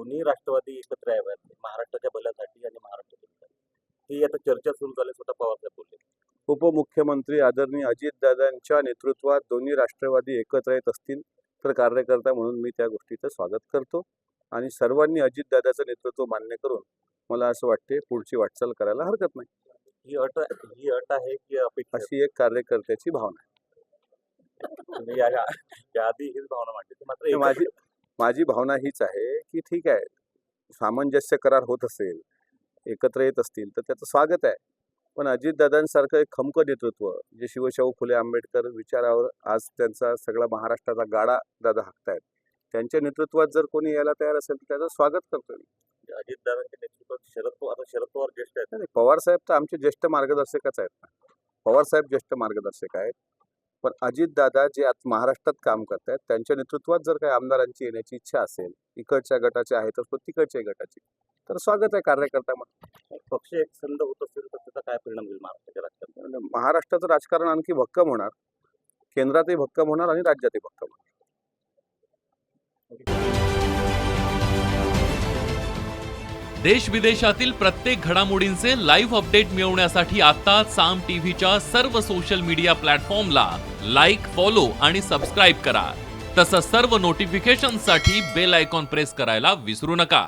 दोन्ही राष्ट्रवादी एकत्र याव्यात महाराष्ट्राच्या भल्यासाठी आणि महाराष्ट्रासाठी ही आता चर्चा सुरू झाली, स्वतः पवारसाहेब बोलले. उपमुख्यमंत्री आदरणीय अजितदादांच्या नेतृत्वात दोन्ही राष्ट्रवादी एकत्र येत असतील तर कार्यकर्ता म्हणून मी त्या गोष्टीचं स्वागत करतो आणि सर्वांनी अजितदादाचं नेतृत्व मान्य करून मला असं वाटते पुढची वाटचाल करायला हरकत नाही. ही अट आहे की अपेक्षा अशी एक कार्यकर्त्याची भावना आहे. तुम्ही याआधी हीच भावना मांडली, मात्र तर माझी भावना हीच आहे की ठीक आहे, सामंजस्य करार होत असेल, एकत्र येत असतील तर त्याचं स्वागत आहे. पण अजितदादांसारखं एक खमकं नेतृत्व जे शिवशाहू फुले आंबेडकर विचारावर आज त्यांचा सगळा महाराष्ट्राचा गाडा दादा हाकतायत, त्यांच्या नेतृत्वात जर कोणी यायला तयार असेल तर त्याचं स्वागत करतो मी. अजितदादांच्या नेतृत्वात आता शरद पवार ज्येष्ठ आहेत. नाही, पवारसाहेब तर आमचे ज्येष्ठ मार्गदर्शकच आहेत ना. पवारसाहेब ज्येष्ठ मार्गदर्शक आहेत, पण अजितदादा जे आज महाराष्ट्रात काम करतायत त्यांच्या नेतृत्वात जर काही आमदारांची येण्याची इच्छा असेल, इकडच्या गटाचे आहे तर तिकडच्या गटाची, तर स्वागत आहे कार्यकर्ता म्हणून. पक्ष एक संध होत असेल तर त्याचा काय परिणाम होईल महाराष्ट्राच्या राजकारणात? महाराष्ट्राचं राजकारण आणखी भक्कम होणार, केंद्रातही भक्कम होणार आणि राज्यातही भक्कम होणार. देश विदेशातील प्रत्येक घडामोडींचे लाईव्ह अपडेट मिळवण्यासाठी आता साम टीव्हीच्या सर्व सोशल मीडिया प्लॅटफॉर्मला लाईक, फॉलो आणि सबस्क्राईब करा. तसंच सर्व नोटिफिकेशनसाठी बेल आयकॉन प्रेस करायला विसरू नका.